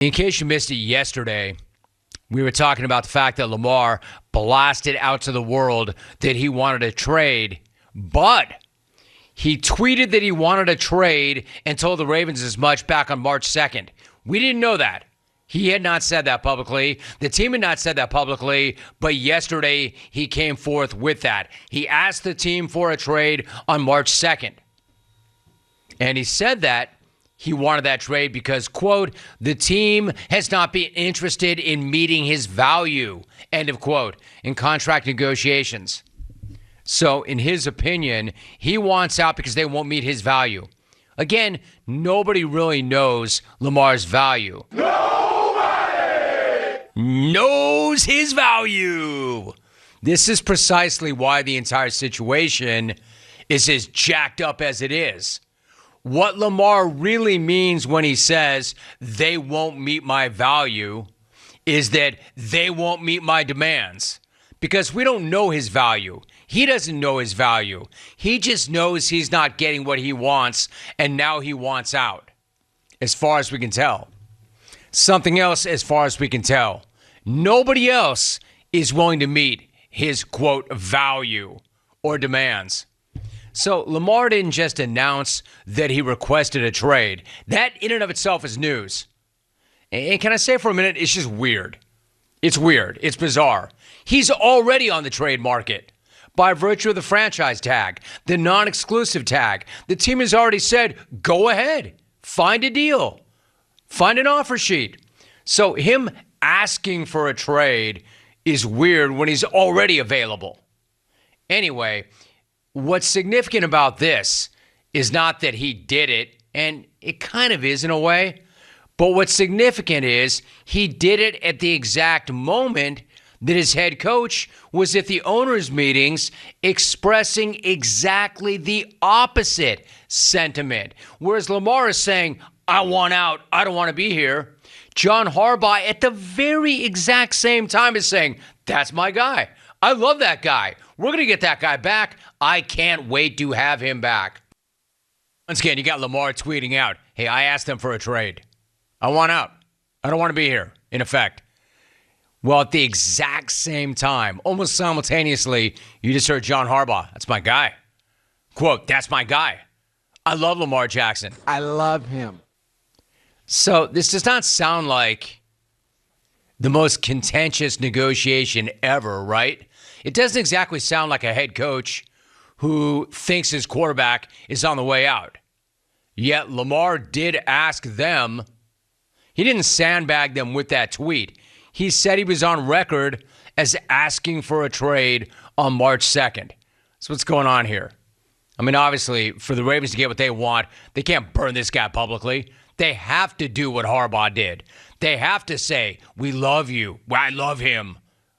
In case you missed it yesterday, we were talking about the fact that Lamar blasted out to the world that he wanted a trade, but he tweeted that he wanted a trade and told the Ravens as much back on March 2nd. We didn't know that. He had not said that publicly. The team had not said that publicly, but yesterday he came forth with that. He asked the team for a trade on March 2nd. And he said that he wanted that trade because, quote, the team has not been interested in meeting his value, end of quote, in contract negotiations. So in his opinion, he wants out because they won't meet his value. Again, nobody really knows Lamar's value. Nobody knows his value. This is precisely why the entire situation is as jacked up as it is. What Lamar really means when he says they won't meet my value is that they won't meet my demands, because we don't know his value. He doesn't know his value. He just knows he's not getting what he wants, and now he wants out, as far as we can tell. Something else, as far as we can tell, nobody else is willing to meet his, quote, value or demands. So Lamar didn't just announce that he requested a trade. That in and of itself is news. And can I say for a minute, it's just weird. It's weird. It's bizarre. He's already on the trade market by virtue of the franchise tag, the non-exclusive tag. The team has already said, go ahead, find a deal, find an offer sheet. So him asking for a trade is weird when he's already available. Anyway, what's significant about this is not that he did it, and it kind of is in a way, but what's significant is he did it at the exact moment that his head coach was at the owners' meetings expressing exactly the opposite sentiment. Whereas Lamar is saying, I want out, I don't want to be here. John Harbaugh at the very exact same time is saying, that's my guy. I love that guy. We're going to get that guy back. I can't wait to have him back. Once again, you got Lamar tweeting out, hey, I asked them for a trade. I want out. I don't want to be here, in effect. Well, at the exact same time, almost simultaneously, you just heard John Harbaugh. That's my guy. Quote, that's my guy. I love Lamar Jackson. I love him. So this does not sound like the most contentious negotiation ever, right? It doesn't exactly sound like a head coach who thinks his quarterback is on the way out. Yet Lamar did ask them. He didn't sandbag them with that tweet. He said he was on record as asking for a trade on March 2nd. So what's going on here? I mean, obviously, for the Ravens to get what they want, they can't burn this guy publicly. They have to do what Harbaugh did. They have to say, we love you. I love him.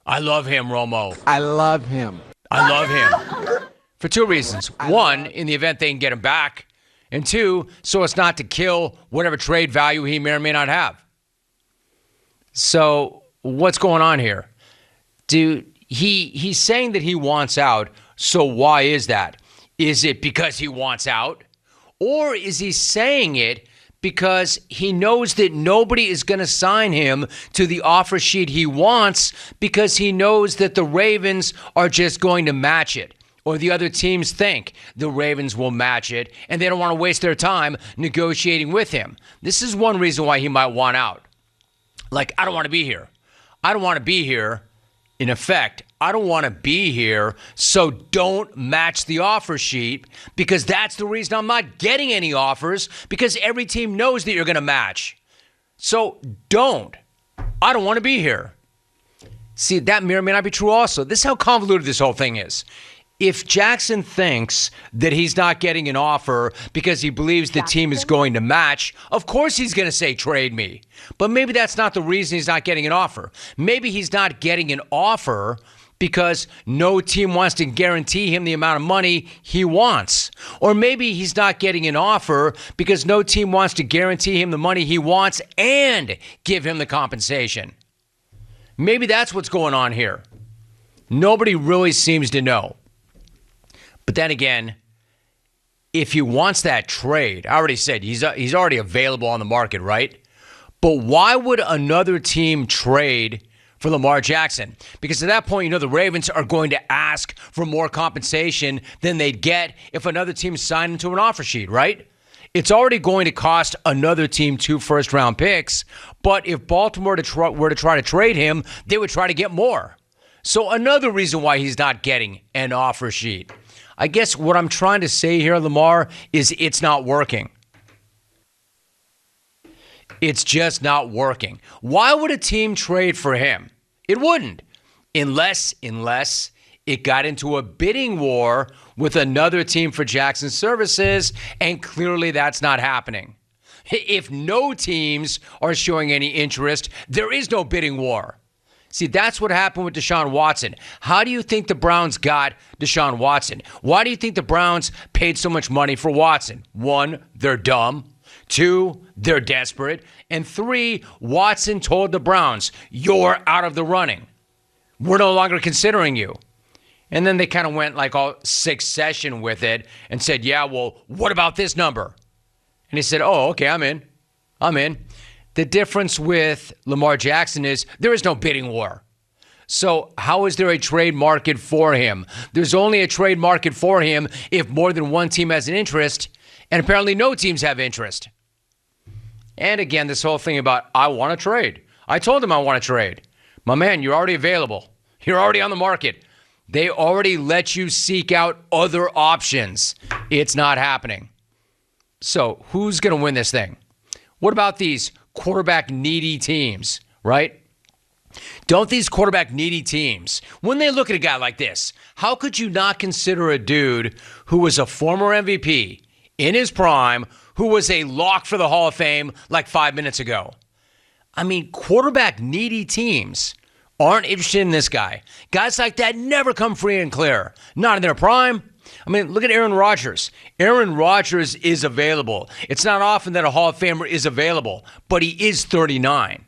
I love him, Romo. I love him. I love him. For two reasons. One, in the event they can get him back. And two, so as not to kill whatever trade value he may or may not have. So what's going on here? Dude, he's saying that he wants out. So why is that? Is it because he wants out? Or is he saying it because he knows that nobody is going to sign him to the offer sheet he wants because he knows that the Ravens are just going to match it, or the other teams think the Ravens will match it, and they don't want to waste their time negotiating with him. This is one reason why he might want out. Like, I don't want to be here. I don't want to be here. In effect, I don't want to be here, so don't match the offer sheet, because that's the reason I'm not getting any offers, because every team knows that you're going to match. So don't. I don't want to be here. See, that may or may not be true also. This is how convoluted this whole thing is. If Jackson thinks that he's not getting an offer because he believes the team is going to match, of course he's going to say, trade me. But maybe that's not the reason he's not getting an offer. Maybe he's not getting an offer because no team wants to guarantee him the amount of money he wants. Or maybe he's not getting an offer because no team wants to guarantee him the money he wants and give him the compensation. Maybe that's what's going on here. Nobody really seems to know. But then again, if he wants that trade, I already said he's already available on the market, right? But why would another team trade for Lamar Jackson? Because at that point, the Ravens are going to ask for more compensation than they'd get if another team signed him to an offer sheet, right? It's already going to cost another team 2 first-round picks, but if Baltimore were to try to trade him, they would try to get more. So another reason why he's not getting an offer sheet. I guess what I'm trying to say here, Lamar, is it's not working. It's just not working. Why would a team trade for him? It wouldn't, unless it got into a bidding war with another team for Jackson's services, and clearly that's not happening. If no teams are showing any interest, there is no bidding war. See, that's what happened with Deshaun Watson. How do you think the Browns got Deshaun Watson? Why do you think the Browns paid so much money for Watson? 1, they're dumb. 2, they're desperate. And 3, Watson told the Browns, you're out of the running. We're no longer considering you. And then they kind of went like all succession with it and said, yeah, well, what about this number? And he said, oh, okay, I'm in. The difference with Lamar Jackson is there is no bidding war. So how is there a trade market for him? There's only a trade market for him if more than one team has an interest, and apparently no teams have interest. And again, this whole thing about, I want to trade. I told him I want to trade. My man, you're already available. You're already on the market. They already let you seek out other options. It's not happening. So who's going to win this thing? What about these quarterback needy teams, right? Don't these quarterback needy teams, when they look at a guy like this, how could you not consider a dude who was a former MVP in his prime, who was a lock for the Hall of Fame like 5 minutes ago? I mean, quarterback needy teams aren't interested in this guy. Guys like that never come free and clear. Not in their prime. I mean, look at Aaron Rodgers. Aaron Rodgers is available. It's not often that a Hall of Famer is available, but he is 39.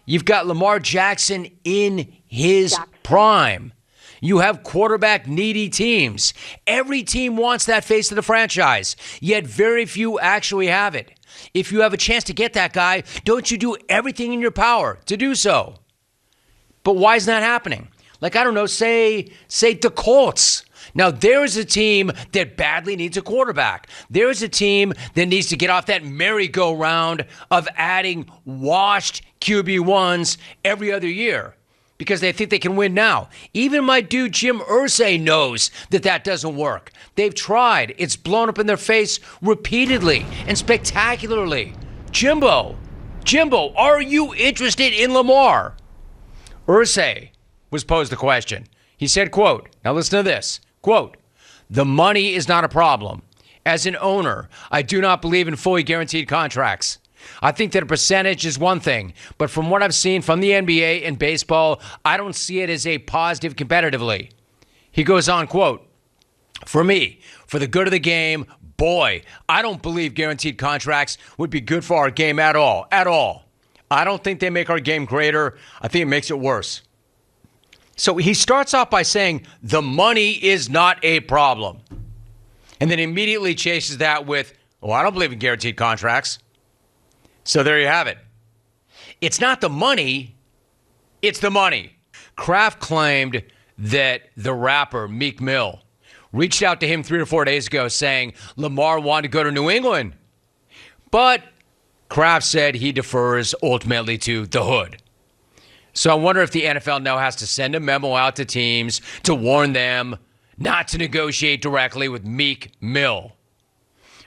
You've got Lamar Jackson in his prime. You have quarterback needy teams. Every team wants that face of the franchise, yet very few actually have it. If you have a chance to get that guy, don't you do everything in your power to do so? But why is that happening? Like, I don't know, say the Colts. Now, there is a team that badly needs a quarterback. There is a team that needs to get off that merry-go-round of adding washed QB1s every other year because they think they can win now. Even my dude Jim Irsay knows that doesn't work. They've tried. It's blown up in their face repeatedly and spectacularly. Jimbo, are you interested in Lamar? Irsay was posed the question. He said, quote, now listen to this, quote, the money is not a problem. As an owner, I do not believe in fully guaranteed contracts. I think that a percentage is one thing, but from what I've seen from the NBA and baseball, I don't see it as a positive competitively. He goes on, quote, for me, for the good of the game, boy, I don't believe guaranteed contracts would be good for our game at all. I don't think they make our game greater. I think it makes it worse. So he starts off by saying the money is not a problem. And then immediately chases that with, oh, I don't believe in guaranteed contracts. So there you have it. It's not the money, it's the money. Kraft claimed that the rapper Meek Mill reached out to him 3 or 4 days ago saying Lamar wanted to go to New England. But Kraft said he defers ultimately to the hood. So I wonder if the NFL now has to send a memo out to teams to warn them not to negotiate directly with Meek Mill.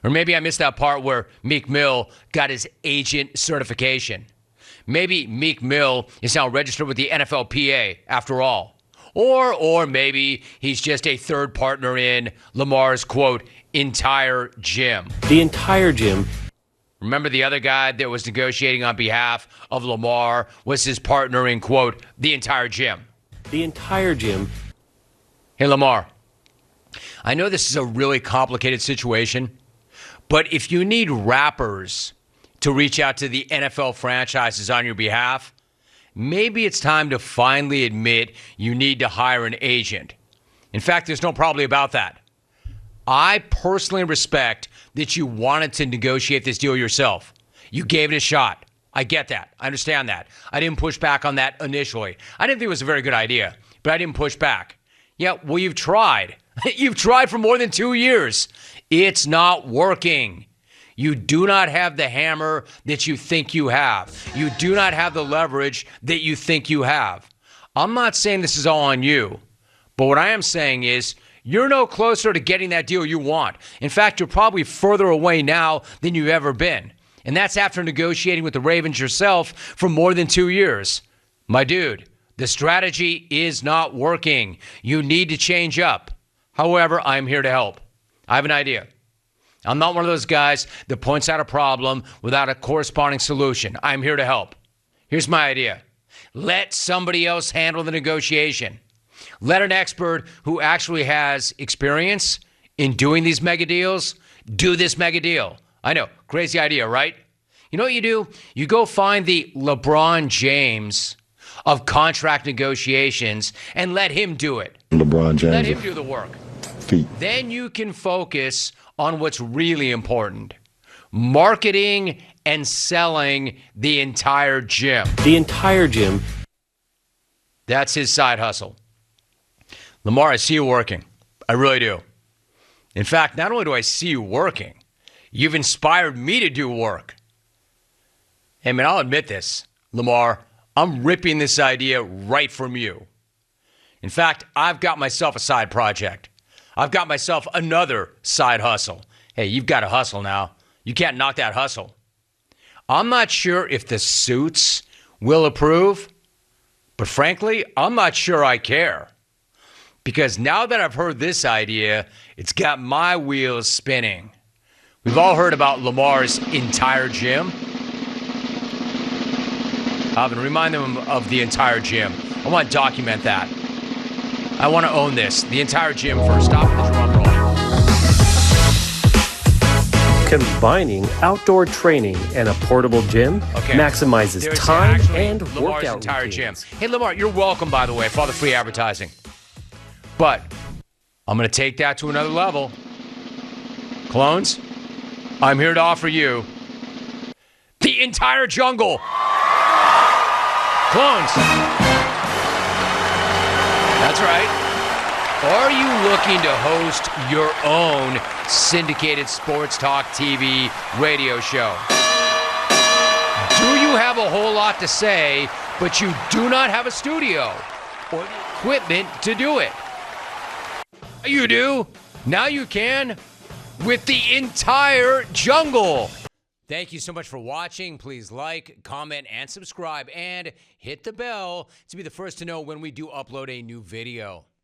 Or maybe I missed that part where Meek Mill got his agent certification. Maybe Meek Mill is now registered with the NFLPA after all. Or maybe he's just a third partner in Lamar's, quote, entire gym. The entire gym. Remember the other guy that was negotiating on behalf of Lamar was his partner in, quote, the entire gym. The entire gym. Hey, Lamar, I know this is a really complicated situation, but if you need rappers to reach out to the NFL franchises on your behalf, maybe it's time to finally admit you need to hire an agent. In fact, there's no probably about that. I personally respect that you wanted to negotiate this deal yourself. You gave it a shot. I get that. I understand that. I didn't push back on that initially. I didn't think it was a very good idea, but I didn't push back. Yeah, well, you've tried. You've tried for more than 2 years. It's not working. You do not have the hammer that you think you have. You do not have the leverage that you think you have. I'm not saying this is all on you, but what I am saying is you're no closer to getting that deal you want. In fact, you're probably further away now than you've ever been. And that's after negotiating with the Ravens yourself for more than 2 years. My dude, the strategy is not working. You need to change up. However, I'm here to help. I have an idea. I'm not one of those guys that points out a problem without a corresponding solution. I'm here to help. Here's my idea. Let somebody else handle the negotiation. Let an expert who actually has experience in doing these mega deals do this mega deal. I know, crazy idea, right? You know what you do? You go find the LeBron James of contract negotiations and let him do it. LeBron James. Let him do the work. Feet. Then you can focus on what's really important. Marketing and selling the entire gym. The entire gym. That's his side hustle. Lamar, I see you working. I really do. In fact, not only do I see you working, you've inspired me to do work. Hey, man, I'll admit this. Lamar, I'm ripping this idea right from you. In fact, I've got myself a side project. I've got myself another side hustle. Hey, you've got to hustle now. You can't knock that hustle. I'm not sure if the suits will approve, but frankly, I'm not sure I care. Because now that I've heard this idea, it's got my wheels spinning. We've all heard about Lamar's entire gym. Alvin, remind them of the entire gym. I want to document that. I want to own this. The entire gym first. Stop the drum roll. Combining outdoor training and a portable gym maximizes There's time actually and Lamar's workout entire routines. gym. Hey, Lamar, you're welcome, by the way, for all the free advertising. But I'm going to take that to another level. Clones, I'm here to offer you the entire jungle. Clones. That's right. Are you looking to host your own syndicated sports talk TV radio show? Do you have a whole lot to say, but you do not have a studio or the equipment to do it? You do. Now you can with the entire jungle. Thank you so much for watching. Please like, comment, and subscribe, and hit the bell to be the first to know when we do upload a new video.